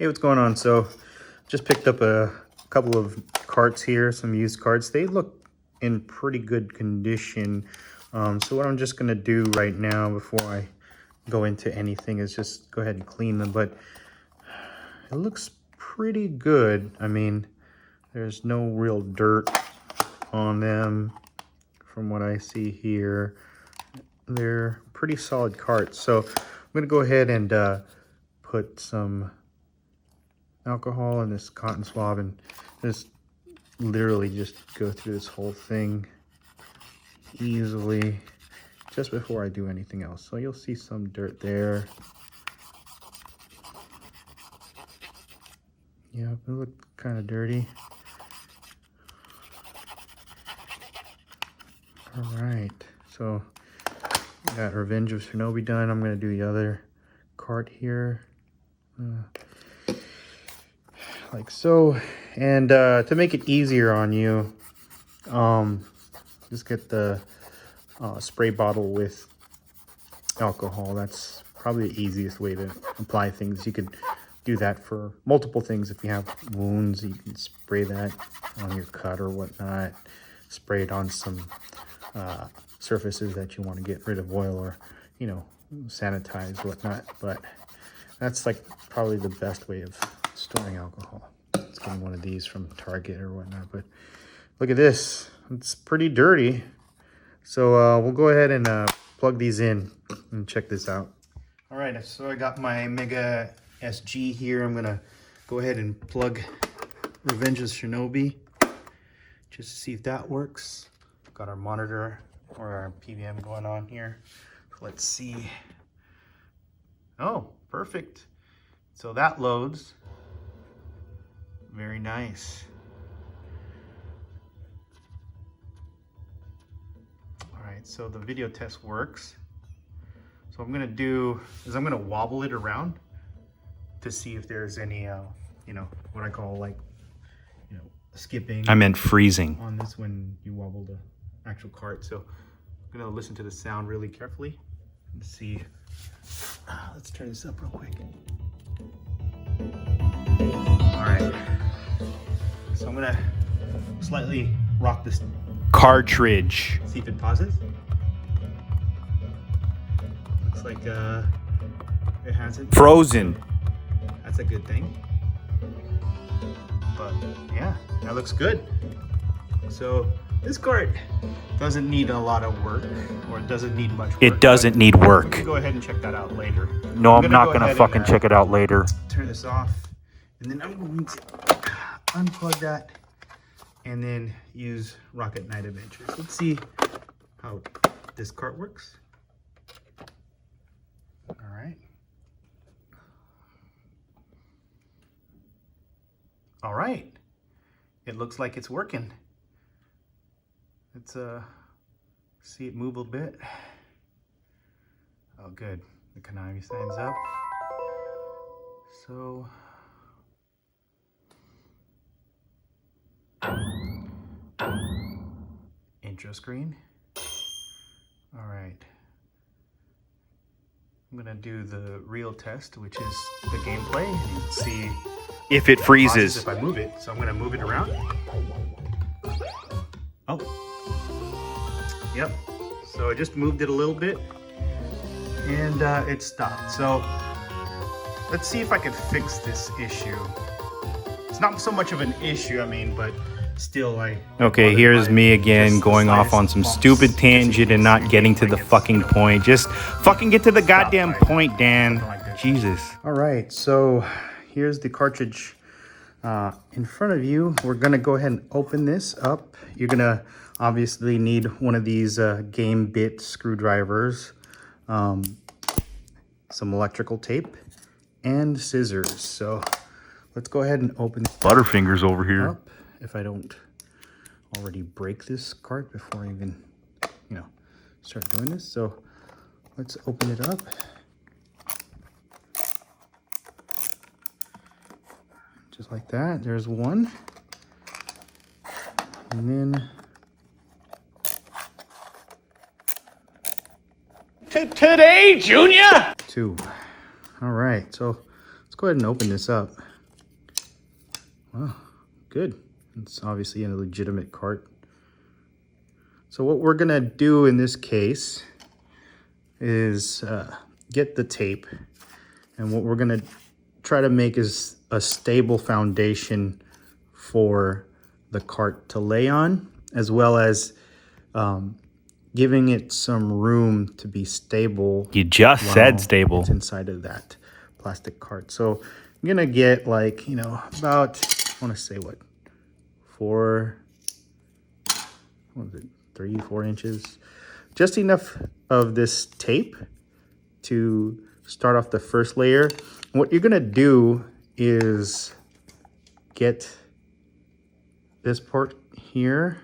Hey, what's going on? So just picked up a couple of carts here, some used carts. They look in pretty good condition. So what I'm just gonna do right now before I go into anything is just go ahead and clean them, but it looks pretty good. I mean, there's no real dirt on them from what I see here. They're pretty solid carts. So I'm gonna go ahead and put some alcohol in this cotton swab and just literally just go through this whole thing easily just before I do anything else. So you'll see some dirt there. Yeah, it looked kind of dirty. All right, so got Revenge of Shinobi done. I'm gonna do the other cart here. Like so, and to make it easier on you, just get the spray bottle with alcohol. That's probably the easiest way to apply things. You could do that for multiple things. If you have wounds, you can spray that on your cut or whatnot. Spray it on some surfaces that you want to get rid of oil or, you know, sanitize whatnot. But that's like probably the best way of storing alcohol. It's getting one of these from Target or whatnot, but look at this. It's pretty dirty. So we'll go ahead and plug these in and check this out. All right, so I got my Mega SG here. I'm gonna go ahead and plug Revenge of Shinobi just to see if that works. Got our monitor or our PVM going on here. Let's see. Oh, perfect. So that loads. Very nice. All right, so the video test works. So what I'm gonna do is I'm gonna wobble it around to see if there's any, you know, what I call like, you know, skipping. I meant freezing. On this when you wobble the actual cart. So I'm gonna listen to the sound really carefully and see. Let's turn this up real quick. All right. So I'm gonna slightly rock this Cartridge. See if it pauses. Looks like it hasn't. Frozen. That's a good thing. But yeah, that looks good. So this cart doesn't need a lot of work, or it doesn't need much work. It doesn't need work. We can go ahead and check that out later. No, I'm not gonna fucking check it out later. Turn this off, and then I'm going to unplug that and then use Rockey Knight Adventures. Let's see how this cart works. All right. All right. It looks like it's working. Let's see it move a bit. Oh, good. The Konami sign's up. So intro screen. All right. I'm gonna do the real test, which is the gameplay, and see if it freezes. If I move it. So I'm gonna move it around. Oh. Yep. So I just moved it a little bit, and it stopped. So let's see if I can fix this issue. It's not so much of an issue, I mean, but still, okay, here's me again going off on some stupid tangent and not getting to the fucking point. Just fucking get to the goddamn point, Dan. Jesus. All right, so here's the cartridge in front of you. We're gonna go ahead and open this up. You're gonna obviously need one of these game bit screwdrivers, some electrical tape, and scissors. So let's go ahead and open Butterfingers over here. Up, if I don't already break this cart before I even, you know, start doing this. So let's open it up. Just like that. There's one. And then today, Junior. two. All right. So let's go ahead and open this up. Wow, good. It's obviously a legitimate cart. So what we're gonna do in this case is get the tape, and what we're gonna try to make is a stable foundation for the cart to lay on, as well as giving it some room to be stable. You just said stable. It's inside of that plastic cart. So I'm gonna get like, you know, about, I want to say what, 3-4 inches, just enough of this tape to start off the first layer. What you're gonna do is get this part here,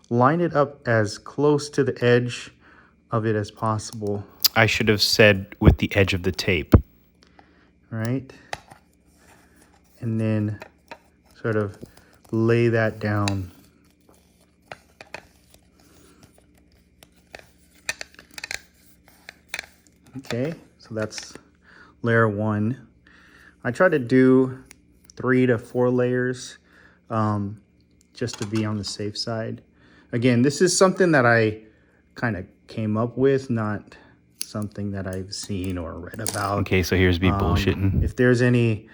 line it up as close to the edge of it as possible. I should have said with the edge of the tape. Right? And then sort of lay that down. Okay, so that's layer 1. I try to do 3 to 4 layers just to be on the safe side. Again, this is something that I kind of came up with, not something that I've seen or read about. Okay, so here's me bullshitting. If there's any,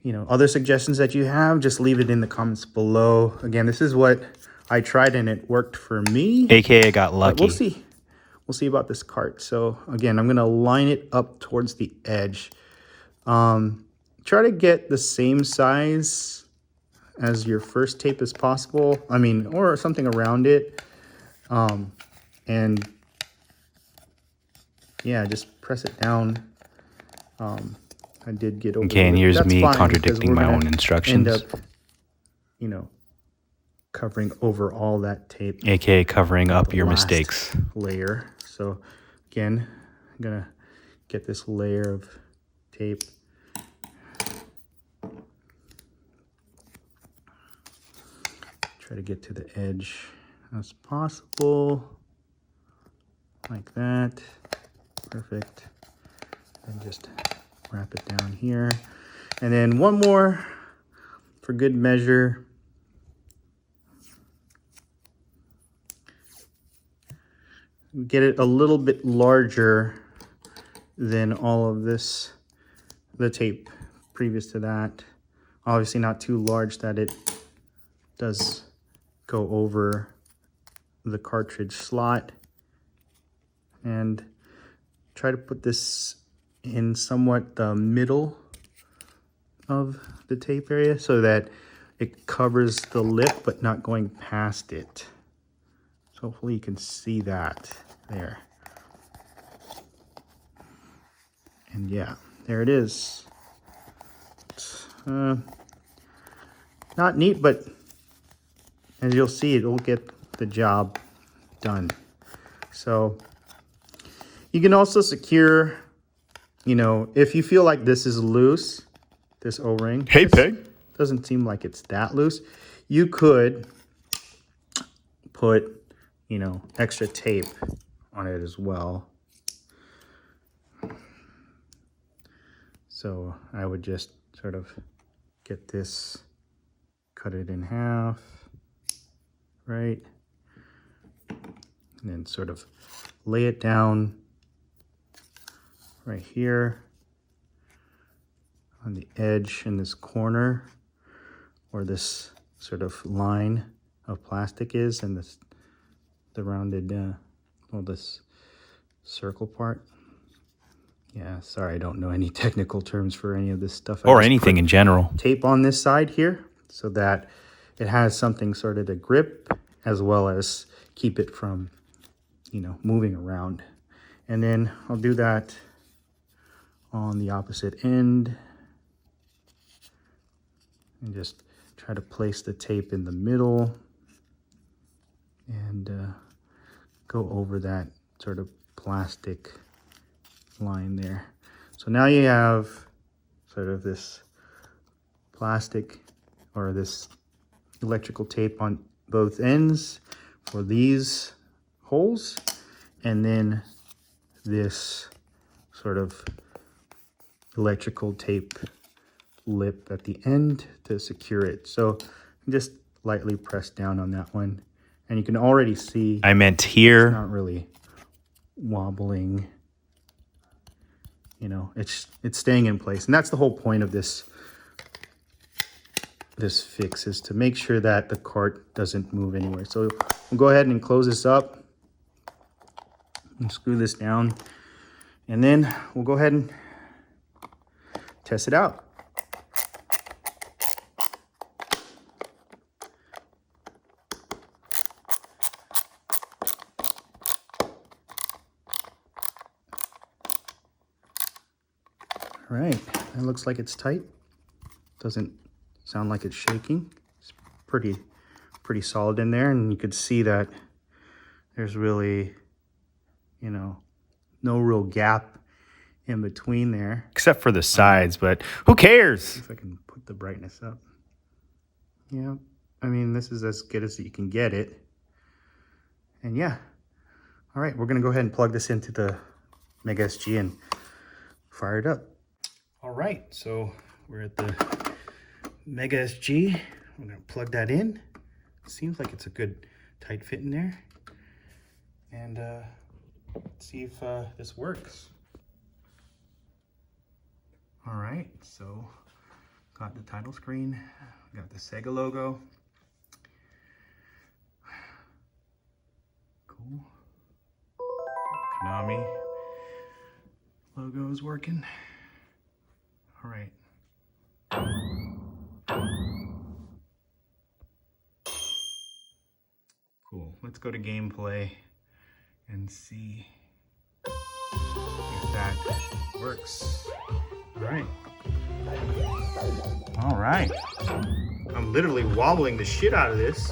you know, other suggestions that you have, just leave it in the comments below. Again, this is what I tried and it worked for me. AKA got lucky. But we'll see. We'll see about this cart. So again, I'm gonna line it up towards the edge. Try to get the same size as your first tape as possible. I mean, or something around it. And yeah, just press it down. I did get over. Okay, and here's That's me fine, contradicting my own end instructions. up, you know, covering over all that tape. AKA covering up The your last mistakes. layer. So again, I'm gonna get this layer of tape. Try to get to the edge as possible. Like that. Perfect. And just wrap it down here. And then one more for good measure. Get it a little bit larger than all of this, the tape previous to that. Obviously not too large that it does go over the cartridge slot. And try to put this in somewhat the middle of the tape area so that it covers the lip but not going past it. So hopefully you can see that there. And yeah, there it is. It's, not neat, but as you'll see, it'll get the job done. So you can also secure, you know, if you feel like this is loose, this O-ring. Hey, Peg. Doesn't seem like it's that loose. You could put, you know, extra tape on it as well. So I would just sort of get this, cut it in half, right? And then sort of lay it down right here on the edge in this corner where this sort of line of plastic is, and this the rounded well, this circle part. Yeah, sorry, I don't know any technical terms for any of this stuff. Or anything in general. Tape on this side here so that it has something sort of to grip as well as keep it from, you know, moving around. And then I'll do that on the opposite end and just try to place the tape in the middle and go over that sort of plastic line there. So now you have sort of this plastic or this electrical tape on both ends for these holes, and then this sort of electrical tape lip at the end to secure it. So just lightly press down on that one. And you can already see I meant here. it's not really wobbling. You know, it's staying in place. And that's the whole point of this fix, is to make sure that the cart doesn't move anywhere. So we'll go ahead and close this up and screw this down. And then we'll go ahead and test it out. All right, it looks like it's tight. Doesn't sound like it's shaking. It's pretty solid in there, and you could see that there's really, you know, no real gap in between there. Except for the sides, but who cares? See if I can put the brightness up. Yeah, I mean, this is as good as you can get it. And yeah, all right, we're gonna go ahead and plug this into the Mega SG and fire it up. All right, so we're at the Mega SG. I'm gonna plug that in. Seems like it's a good tight fit in there. And let's see if this works. All right, so got the title screen, got the Sega logo. Cool. Konami logo is working. All right. Cool. Let's go to gameplay and see if that works. All right. All right. I'm literally wobbling the shit out of this.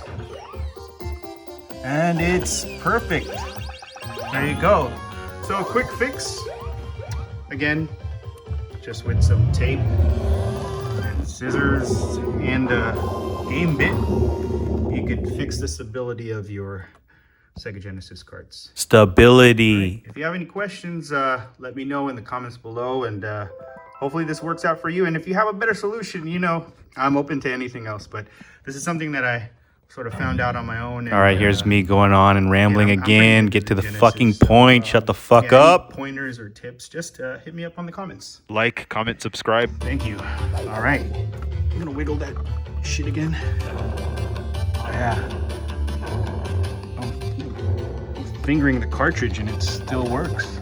And it's perfect. There you go. So a quick fix. Again, just with some tape and scissors and a game bit, you could fix the stability of your Sega Genesis carts. Stability. Right. If you have any questions, let me know in the comments below, and hopefully this works out for you. And if you have a better solution, you know, I'm open to anything else, but this is something that I sort of found out on my own. And, All right, here's me going on and rambling I'm again. pretty Get to the Genesis, fucking so, point. Shut the fuck yeah, any up. Pointers or tips, just hit me up on the comments. Like, comment, subscribe. Thank you. All right, I'm gonna wiggle that shit again. Yeah. I'm fingering the cartridge and it still works.